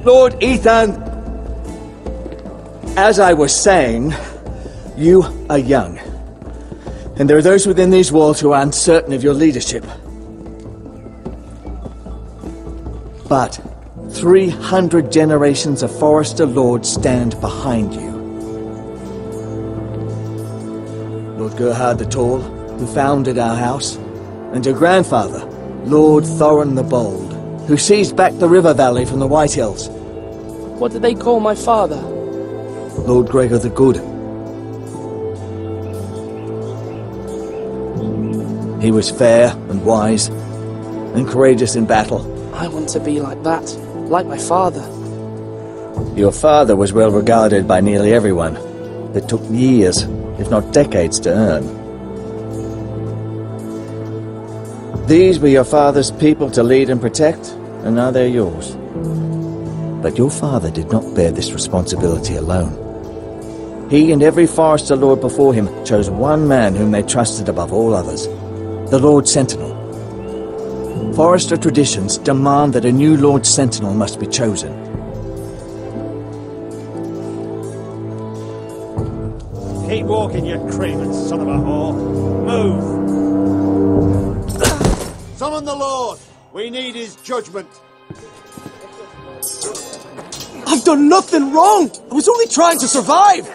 Lord Ethan, as I was saying, you are young. And there are those within these walls who are uncertain of your leadership. But 300 generations of Forester Lords stand behind you. Lord Gerhard the Tall, who founded our house, and your grandfather, Lord Thorin the Bold, who seized back the river valley from the White Hills. What did they call my father? Lord Gregor the Good. He was fair and wise, and courageous in battle. I want to be like that, like my father. Your father was well regarded by nearly everyone. It took years, if not decades, to earn. These were your father's people to lead and protect, and now they're yours. But your father did not bear this responsibility alone. He and every Forester Lord before him chose one man whom they trusted above all others, the Lord Sentinel. Forester traditions demand that a new Lord Sentinel must be chosen. Keep walking, you craven son of a whore. Move! Summon the Lord! We need his judgment. I've done nothing wrong! I was only trying to survive!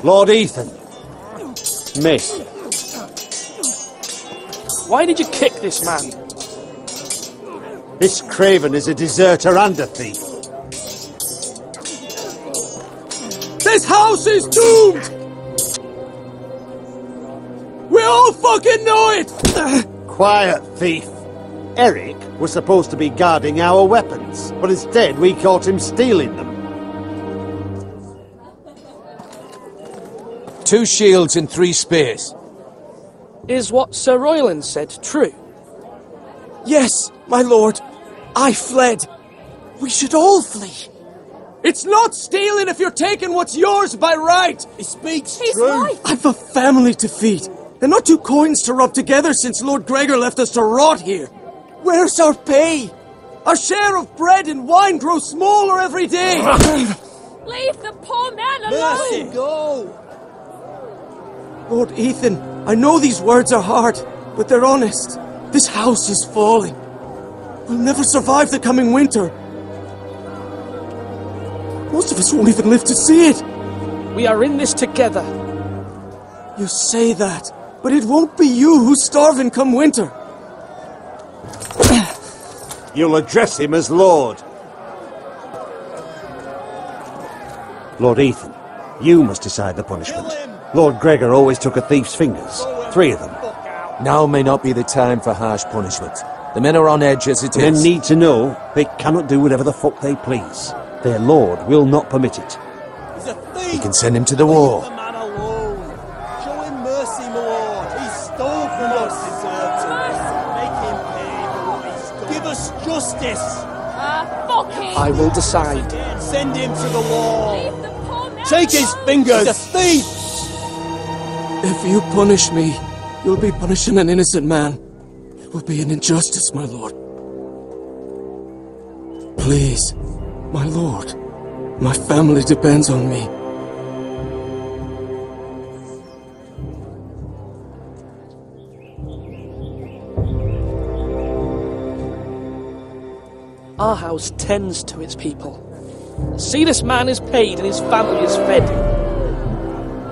Lord Ethan. Miss. Why did you kick this man? This craven is a deserter and a thief. This house is doomed! We all fucking know it! Quiet, thief. Eric was supposed to be guarding our weapons, but instead we caught him stealing them. 2 shields and 3 spears. Is what Sir Royland said true? Yes, my lord. I fled. We should all flee. It's not stealing if you're taking what's yours by right. He speaks He's true. right. I've a family to feed, and not 2 coins to rub together since Lord Gregor left us to rot here. Where's our pay? Our share of bread and wine grows smaller every day. Leave the poor man alone! Mercy, go! Lord Ethan, I know these words are hard, but they're honest. This house is falling. We'll never survive the coming winter. Most of us won't even live to see it. We are in this together. You say that, but it won't be you who's starving come winter. You'll address him as Lord. Lord Ethan, you must decide the punishment. Lord Gregor always took a thief's fingers. 3 of them. Now may not be the time for harsh punishment. The men are on edge as it Men is. need to know they cannot do whatever the fuck they please. Their lord will not permit it. He's a thief! We can send him to the war. Leave the man alone. Show him mercy, my lord. He stole from us. Make him pay for what he stole. Give us justice. Fuck him! I will decide. Send him to the wall. Leave the poor man Take his alone. fingers! He's a thief! If you punish me, you'll be punishing an innocent man. It will be an injustice, my lord. Please, my lord. My family depends on me. Our house tends to its people. See, this man is paid and his family is fed.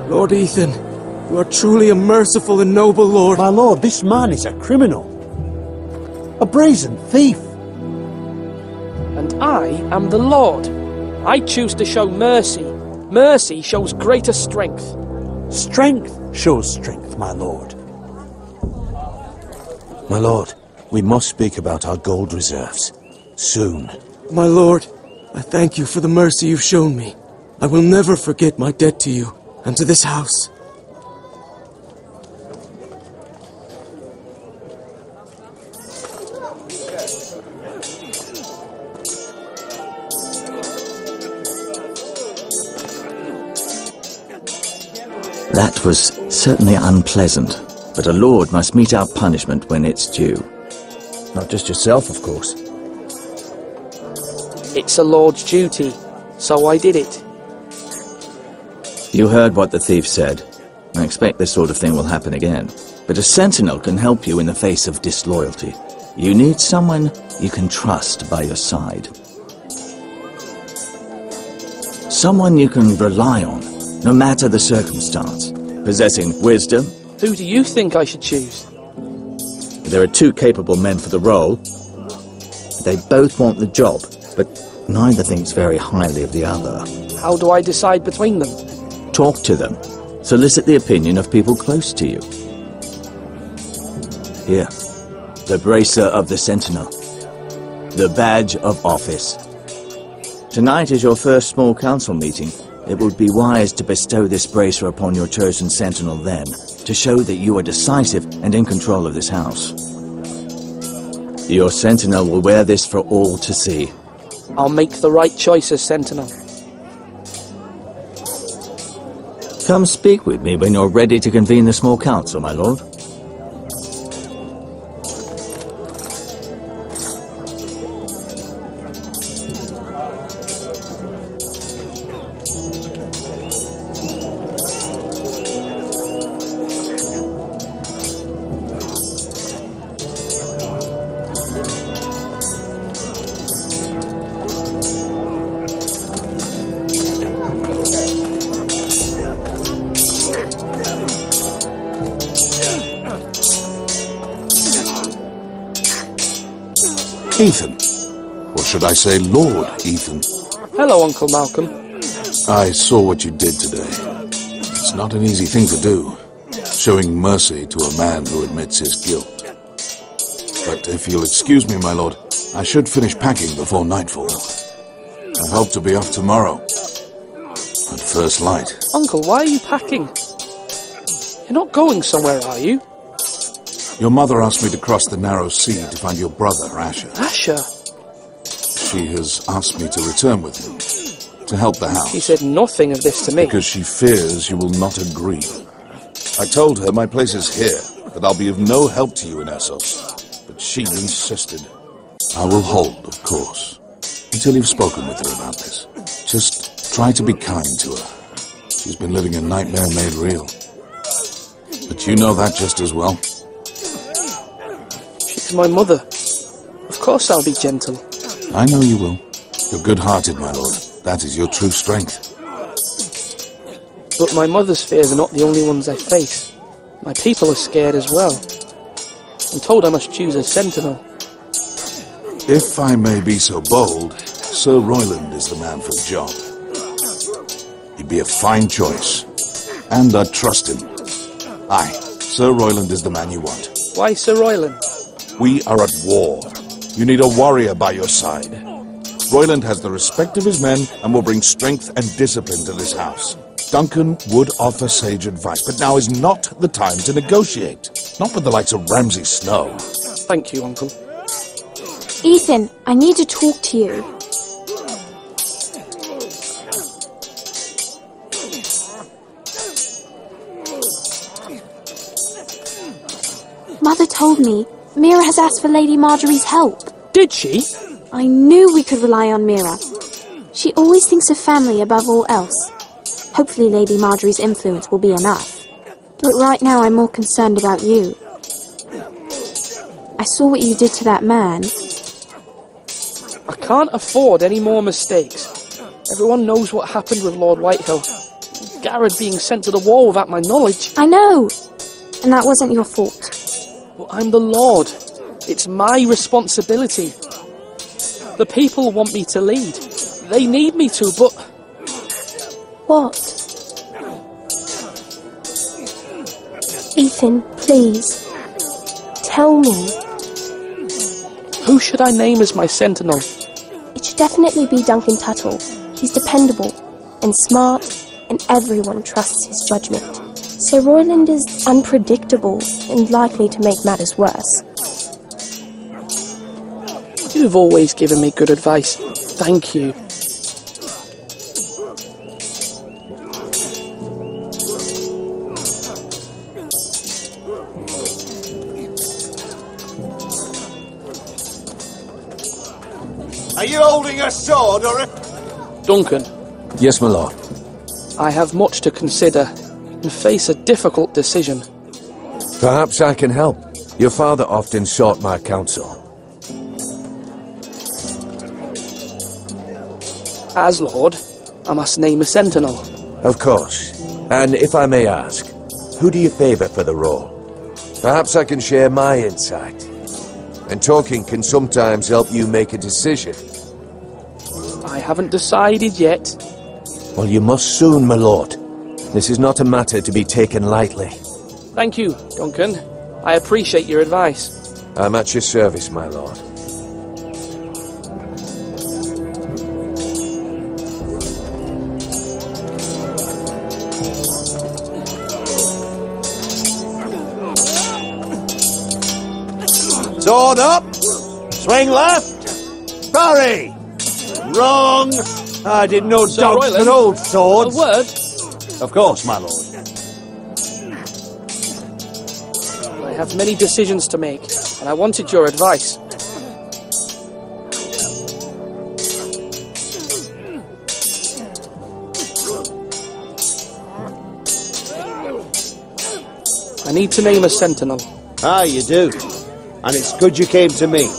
Lord Ethan, you are truly a merciful and noble lord. My lord, this man is a criminal. A brazen thief. And I am the Lord. I choose to show mercy. Mercy shows greater strength. Strength shows strength, my lord. My lord, we must speak about our gold reserves. Soon. My lord, I thank you for the mercy you've shown me. I will never forget my debt to you and to this house. That was certainly unpleasant, but a lord must meet our punishment when it's due. Not just yourself, of course. It's a lord's duty, so I did it. You heard what the thief said. I expect this sort of thing will happen again. But a sentinel can help you in the face of disloyalty. You need someone you can trust by your side. Someone you can rely on, no matter the circumstance. Possessing wisdom. Who do you think I should choose? There are two capable men for the role. They both want the job, but neither thinks very highly of the other. How do I decide between them? Talk to them. Solicit the opinion of people close to you. Here, the bracer of the Sentinel. The badge of office. Tonight is your first small council meeting. It would be wise to bestow this bracer upon your chosen Sentinel then, to show that you are decisive and in control of this house. Your Sentinel will wear this for all to see. I'll make the right choice as Sentinel. Come speak with me when you're ready to convene the small council, my lord. Ethan. Or should I say Lord Ethan? Hello, Uncle Malcolm. I saw what you did today. It's not an easy thing to do, showing mercy to a man who admits his guilt. But if you'll excuse me, my lord, I should finish packing before nightfall. I hope to be off tomorrow. At first light. Uncle, why are you packing? You're not going somewhere, are you? Your mother asked me to cross the narrow sea to find your brother, Asher. Asher? She has asked me to return with him, to help the house. She said nothing of this to me. Because she fears you will not agree. I told her my place is here, that I'll be of no help to you in Essos. But she insisted. I will hold, of course, until you've spoken with her about this. Just try to be kind to her. She's been living a nightmare made real. But you know that just as well. She's my mother. Of course I'll be gentle. I know you will. You're good-hearted, my lord. That is your true strength. But my mother's fears are not the only ones I face. My people are scared as well. I'm told I must choose a sentinel. If I may be so bold, Sir Royland is the man for the job. He'd be a fine choice. And I'd trust him. Aye, Sir Royland is the man you want. Why Sir Royland? We are at war. You need a warrior by your side. Royland has the respect of his men and will bring strength and discipline to this house. Duncan would offer sage advice, but now is not the time to negotiate. Not with the likes of Ramsay Snow. Thank you, Uncle. Ethan, I need to talk to you. Mother told me Mira has asked for Lady Marjorie's help. Did she? I knew we could rely on Mira. She always thinks of family above all else. Hopefully Lady Marjorie's influence will be enough. But right now I'm more concerned about you. I saw what you did to that man. I can't afford any more mistakes. Everyone knows what happened with Lord Whitehill. Garrett being sent to the war without my knowledge. I know! And that wasn't your fault. But I'm the Lord. It's my responsibility. The people want me to lead. They need me to, but... What? Ethan, please. Tell me. Who should I name as my sentinel? It should definitely be Duncan Tuttle. He's dependable and smart, and everyone trusts his judgment. Sir Royland is unpredictable and likely to make matters worse. You've always given me good advice. Thank you. Are you holding a sword or a... Duncan, Yes, my lord. I have much to consider and face a difficult decision. Perhaps I can help. Your father often sought my counsel. As Lord, I must name a sentinel. Of course. And if I may ask, who do you favour for the role? Perhaps I can share my insight. And talking can sometimes help you make a decision. I haven't decided yet. Well, you must soon, my lord. This is not a matter to be taken lightly. Thank you, Duncan. I appreciate your advice. I'm at your service, my lord. Sword up! Swing left! Parry! Wrong! I didn't know dogs could hold A swords. word? Of course, my lord. I have many decisions to make, and I wanted your advice. I need to name a sentinel. Ah, you do. And it's good you came to me.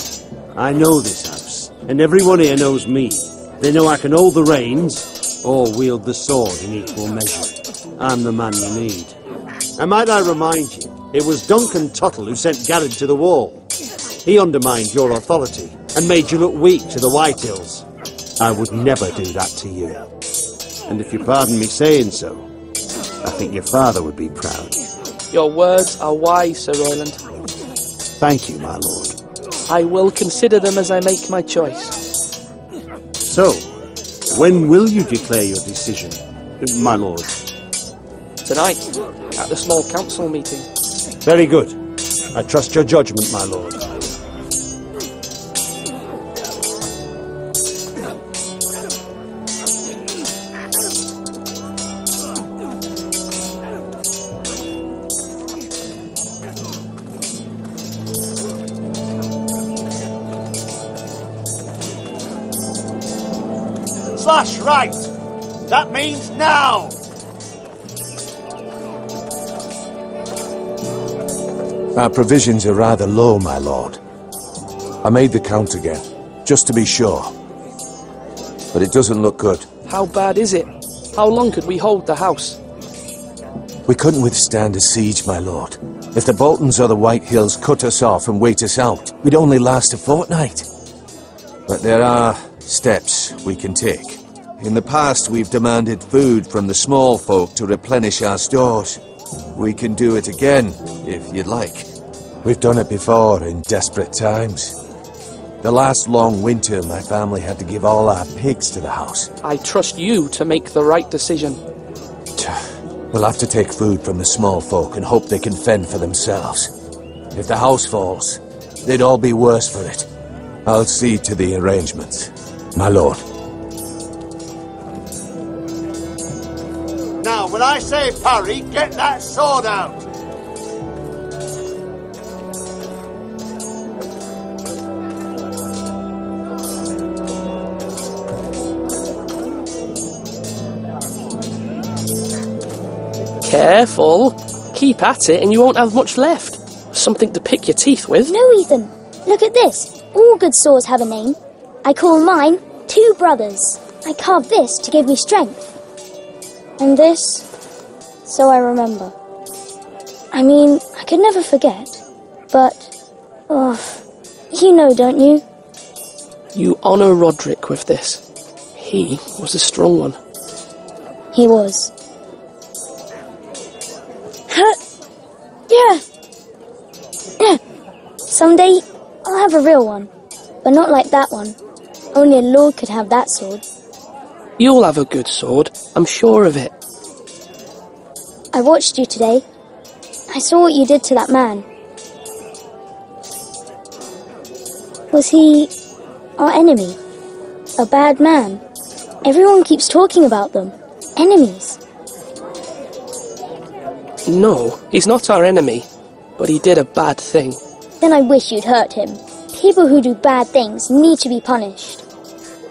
I know this house, and everyone here knows me. They know I can hold the reins, or wield the sword in equal measure. I'm the man you need. And might I remind you, it was Duncan Tuttle who sent Garrett to the wall. He undermined your authority, and made you look weak to the Whitehills. I would never do that to you. And if you pardon me saying so, I think your father would be proud. Your words are wise, Sir Royland. Thank you, my lord. I will consider them as I make my choice. So, when will you declare your decision, my lord? Tonight, at the small council meeting. Very good. I trust your judgment, my lord. Slash right! That means now! Our provisions are rather low, my lord. I made the count again, just to be sure. But it doesn't look good. How bad is it? How long could we hold the house? We couldn't withstand a siege, my lord. If the Boltons or the Whitehills cut us off and wait us out, we'd only last a fortnight. But there are steps we can take. In the past, we've demanded food from the small folk to replenish our stores. We can do it again, if you'd like. We've done it before in desperate times. The last long winter, my family had to give all our pigs to the house. I trust you to make the right decision. We'll have to take food from the small folk and hope they can fend for themselves. If the house falls, they'd all be worse for it. I'll see to the arrangements, my lord. Now, when I say parry, get that sword out! Careful. Keep at it and you won't have much left. Something to pick your teeth with. No, Ethan. Look at this. All good swords have a name. I call mine Two Brothers. I carved this to give me strength. And this, so I remember. I mean, I could never forget. But, you know, don't you? You honour Roderick with this. He was a strong one. He was. Yeah. Someday, I'll have a real one. But not like that one. Only a lord could have that sword. You'll have a good sword, I'm sure of it. I watched you today. I saw what you did to that man. Was he our enemy? A bad man? Everyone keeps talking about them. Enemies. No, he's not our enemy, but he did a bad thing. Then I wish you'd hurt him. People who do bad things need to be punished.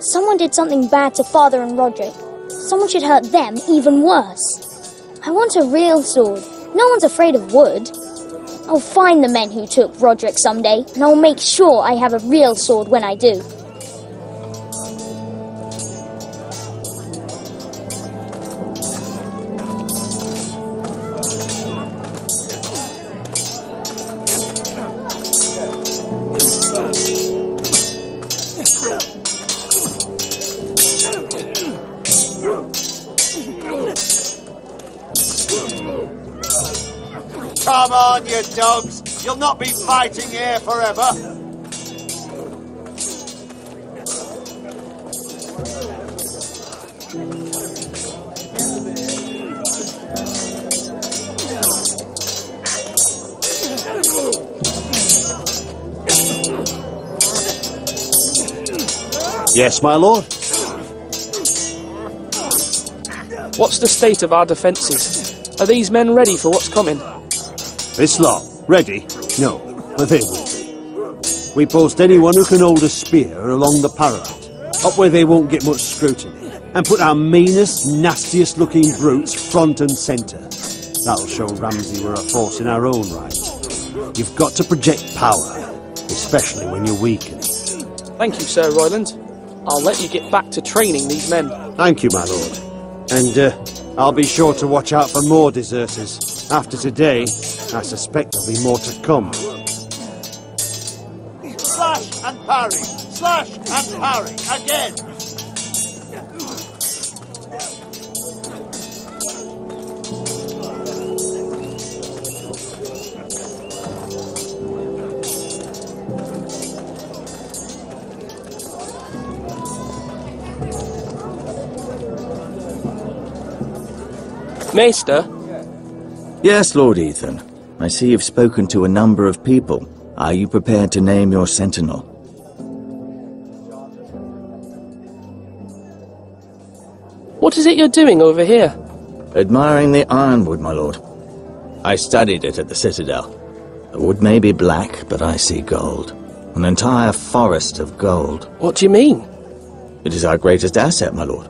Someone did something bad to Father and Roderick. Someone should hurt them even worse. I want a real sword. No one's afraid of wood. I'll find the men who took Roderick someday, and I'll make sure I have a real sword when I do. Come on, you dogs! You'll not be fighting here forever! Yes, my lord? What's the state of our defences? Are these men ready for what's coming? This lot, ready? No, but they will be. We post anyone who can hold a spear along the parapet, up where they won't get much scrutiny, and put our meanest, nastiest looking brutes front and centre. That'll show Ramsay we're a force in our own right. You've got to project power, especially when you're weakened. Thank you, Sir Royland. I'll let you get back to training these men. Thank you, my lord. And I'll be sure to watch out for more deserters. After today, I suspect there'll be more to come. Slash and parry! Slash and parry! Again! Maester? Yes, Lord Ethan. I see you've spoken to a number of people. Are you prepared to name your sentinel? What is it you're doing over here? Admiring the ironwood, my lord. I studied it at the Citadel. The wood may be black, but I see gold. An entire forest of gold. What do you mean? It is our greatest asset, my lord.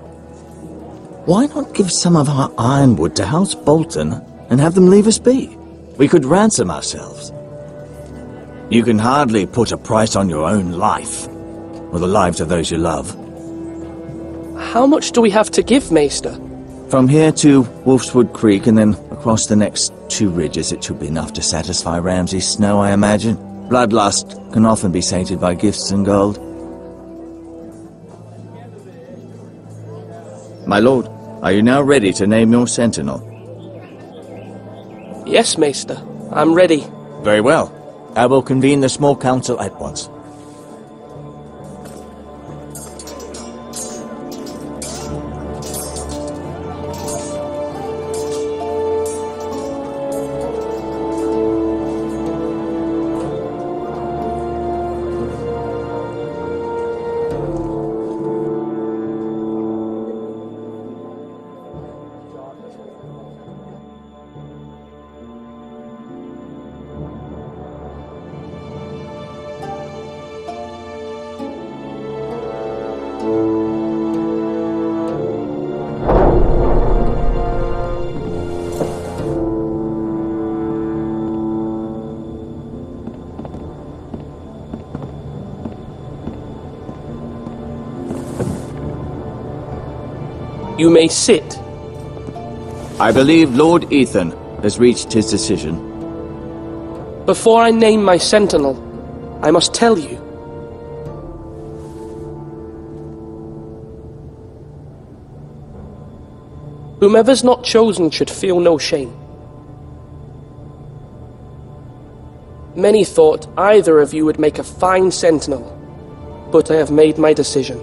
Why not give some of our ironwood to House Bolton and have them leave us be? We could ransom ourselves. You can hardly put a price on your own life, or the lives of those you love. How much do we have to give, Maester? From here to Wolfswood Creek and then across the next 2 ridges, it should be enough to satisfy Ramsay Snow, I imagine. Bloodlust can often be sated by gifts and gold. My lord, are you now ready to name your sentinel? Yes, Maester. I'm ready. Very well. I will convene the small council at once. You may sit. I believe Lord Ethan has reached his decision. Before I name my sentinel, I must tell you. Whomever's not chosen should feel no shame. Many thought either of you would make a fine sentinel, but I have made my decision.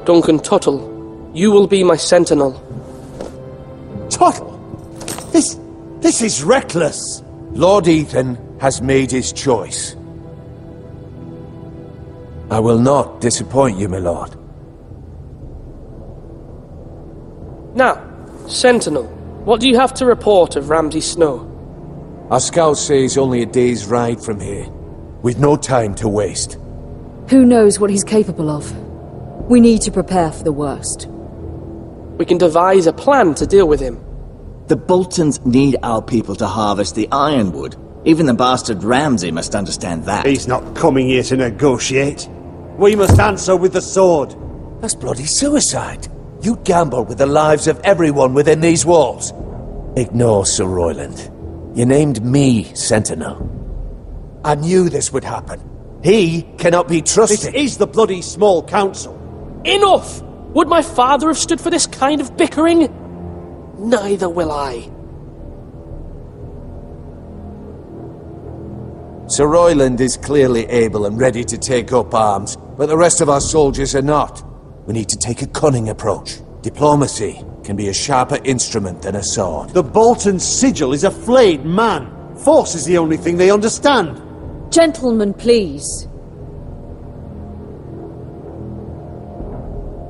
Duncan Tuttle, you will be my sentinel. Tuttle? This This is reckless! Lord Ethan has made his choice. I will not disappoint you, my lord. Now, Sentinel, what do you have to report of Ramsay Snow? Our scouts say he's only a day's ride from here. We've no time to waste. Who knows what he's capable of? We need to prepare for the worst. We can devise a plan to deal with him. The Boltons need our people to harvest the ironwood. Even the bastard Ramsay must understand that. He's not coming here to negotiate. We must answer with the sword. That's bloody suicide. You gamble with the lives of everyone within these walls. Ignore Sir Royland. You named me Sentinel. I knew this would happen. He cannot be trusted. This is the bloody small council. Enough! Would my father have stood for this kind of bickering? Neither will I. Sir Royland is clearly able and ready to take up arms, but the rest of our soldiers are not. We need to take a cunning approach. Diplomacy can be a sharper instrument than a sword. The Bolton sigil is a flayed man. Force is the only thing they understand. Gentlemen, please.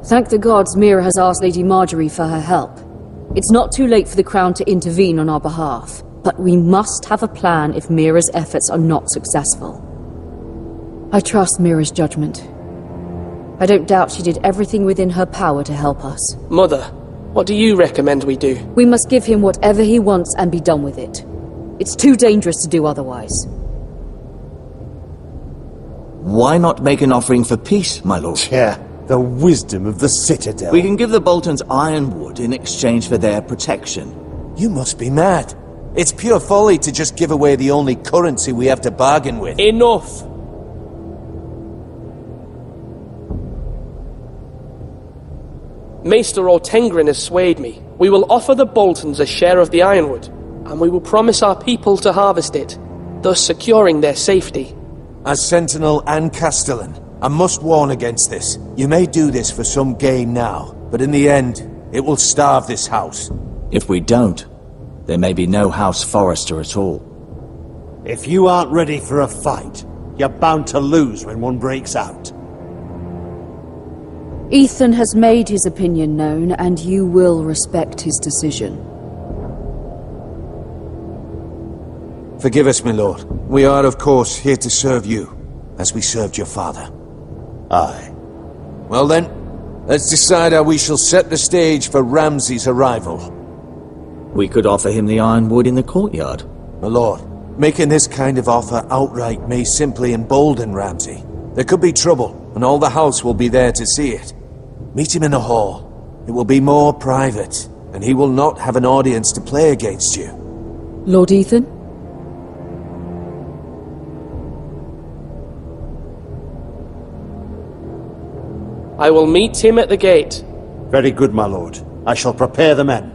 Thank the gods Mira has asked Lady Marjorie for her help. It's not too late for the Crown to intervene on our behalf, but we must have a plan if Mira's efforts are not successful. I trust Mira's judgment. I don't doubt she did everything within her power to help us. Mother, what do you recommend we do? We must give him whatever he wants and be done with it. It's too dangerous to do otherwise. Why not make an offering for peace, my lord? Yeah, the wisdom of the Citadel. We can give the Boltons ironwood in exchange for their protection. You must be mad. It's pure folly to just give away the only currency we have to bargain with. Enough! Maester Ortengrin has swayed me. We will offer the Boltons a share of the ironwood, and we will promise our people to harvest it, thus securing their safety. As Sentinel and Castellan, I must warn against this. You may do this for some gain now, but in the end, it will starve this house. If we don't, there may be no House Forrester at all. If you aren't ready for a fight, you're bound to lose when one breaks out. Ethan has made his opinion known, and you will respect his decision. Forgive us, my lord. We are, of course, here to serve you, as we served your father. Aye. Well then, let's decide how we shall set the stage for Ramsay's arrival. We could offer him the ironwood in the courtyard. My lord, making this kind of offer outright may simply embolden Ramsay. There could be trouble, and all the house will be there to see it. Meet him in a hall. It will be more private, and he will not have an audience to play against you. Lord Ethan? I will meet him at the gate. Very good, my lord. I shall prepare the men.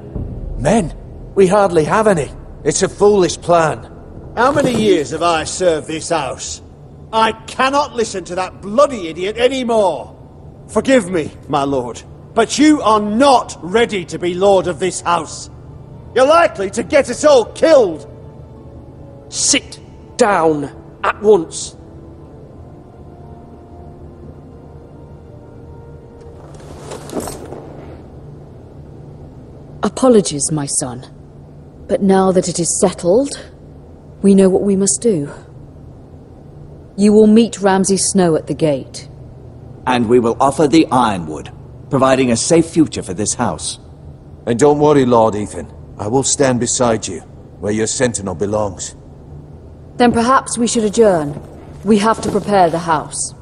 Men? We hardly have any. It's a foolish plan. How many years have I served this house? I cannot listen to that bloody idiot anymore. Forgive me, my lord, but you are not ready to be lord of this house. You're likely to get us all killed. Sit down at once. Apologies, my son. But now that it is settled, we know what we must do. You will meet Ramsay Snow at the gate. And we will offer the ironwood, providing a safe future for this house. And don't worry, Lord Ethan. I will stand beside you, where your sentinel belongs. Then perhaps we should adjourn. We have to prepare the house.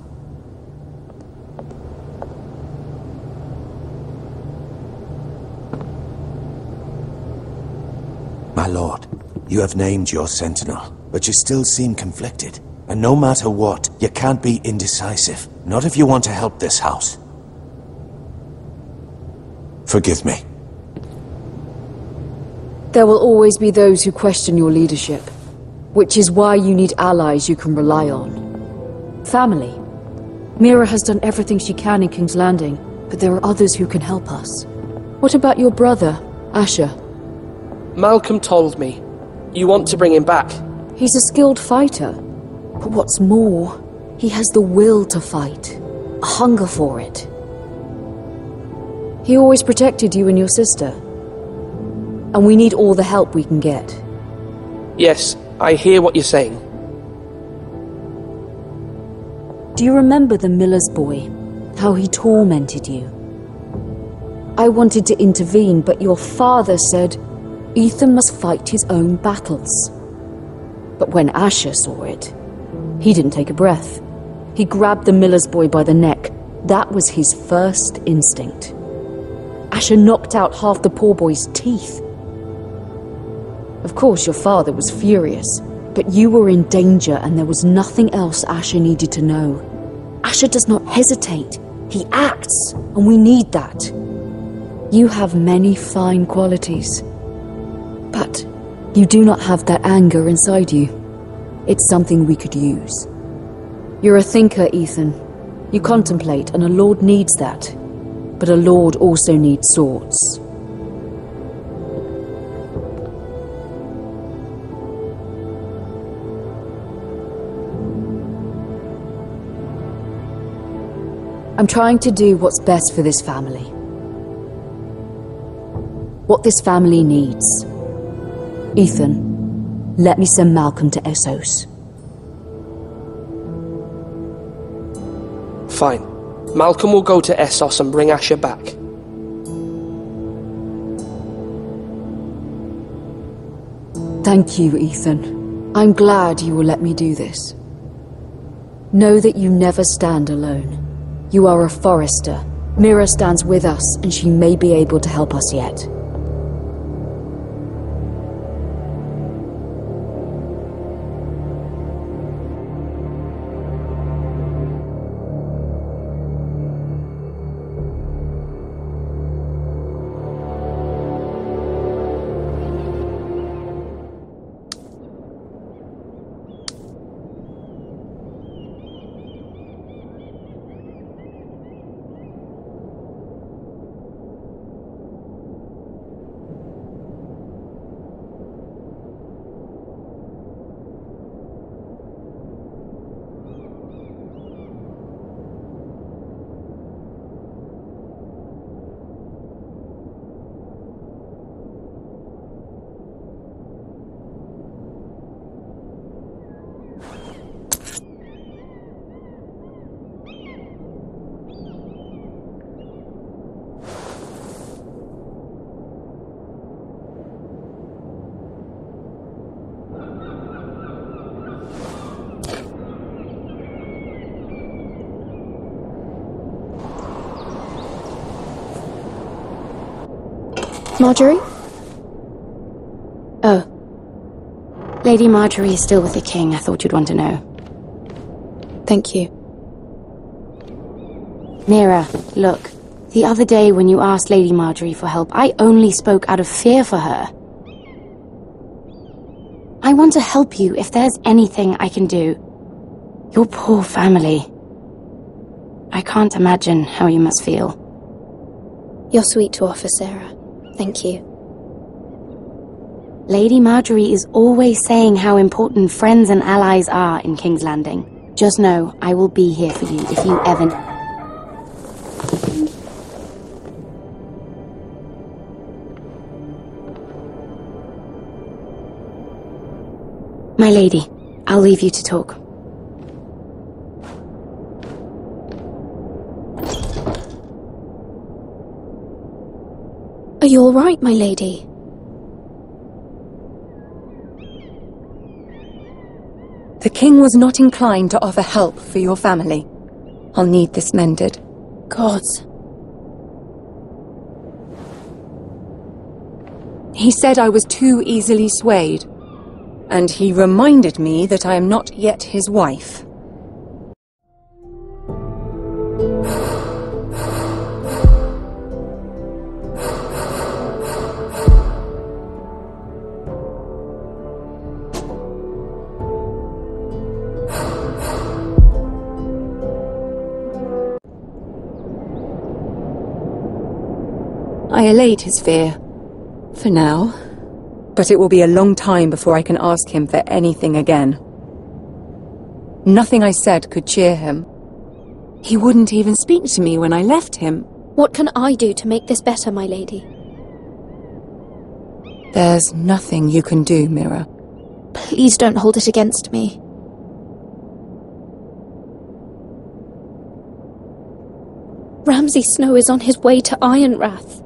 My lord, you have named your sentinel, but you still seem conflicted. And no matter what, you can't be indecisive. Not if you want to help this house. Forgive me. There will always be those who question your leadership, which is why you need allies you can rely on. Family. Mira has done everything she can in King's Landing, but there are others who can help us. What about your brother, Asher? Malcolm told me. You want to bring him back? He's a skilled fighter. But what's more, he has the will to fight. A hunger for it. He always protected you and your sister. And we need all the help we can get. Yes, I hear what you're saying. Do you remember the miller's boy? How he tormented you? I wanted to intervene, but your father said Ethan must fight his own battles. But when Asher saw it, he didn't take a breath. He grabbed the miller's boy by the neck. That was his first instinct. Asher knocked out half the poor boy's teeth. Of course, your father was furious, but you were in danger and there was nothing else Asher needed to know. Asher does not hesitate. He acts, and we need that. You have many fine qualities, but you do not have that anger inside you. It's something we could use. You're a thinker, Ethan. You contemplate, and a lord needs that. But a lord also needs swords. I'm trying to do what's best for this family. What this family needs. Ethan, let me send Malcolm to Essos. Fine. Malcolm will go to Essos and bring Asher back. Thank you, Ethan. I'm glad you will let me do this. Know that you never stand alone. You are a forester. Mira stands with us, and she may be able to help us yet. Marjorie? Oh. Lady Marjorie is still with the king. I thought you'd want to know. Thank you. Mira, look. The other day when you asked Lady Marjorie for help, I only spoke out of fear for her. I want to help you if there's anything I can do. Your poor family. I can't imagine how you must feel. You're sweet to offer, Sarah. Thank you. Lady Marjorie is always saying how important friends and allies are in King's Landing. Just know, I will be here for you if you ever... My lady, I'll leave you to talk. Are you all right, my lady? The king was not inclined to offer help for your family. I'll need this mended. Gods. He said I was too easily swayed. And he reminded me that I am not yet his wife. I allayed his fear. For now. But it will be a long time before I can ask him for anything again. Nothing I said could cheer him. He wouldn't even speak to me when I left him. What can I do to make this better, my lady? There's nothing you can do, Mira. Please don't hold it against me. Ramsay Snow is on his way to Ironrath.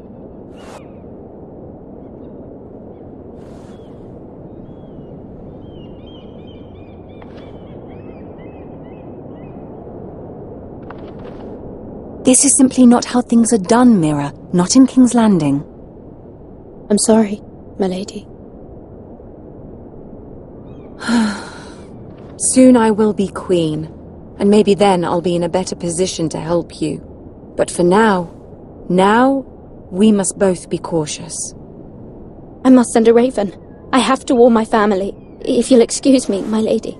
This is simply not how things are done, Mira. Not in King's Landing. I'm sorry, my lady. Soon I will be queen, and maybe then I'll be in a better position to help you. But for now, we must both be cautious. I must send a raven. I have to warn my family. If you'll excuse me, my lady.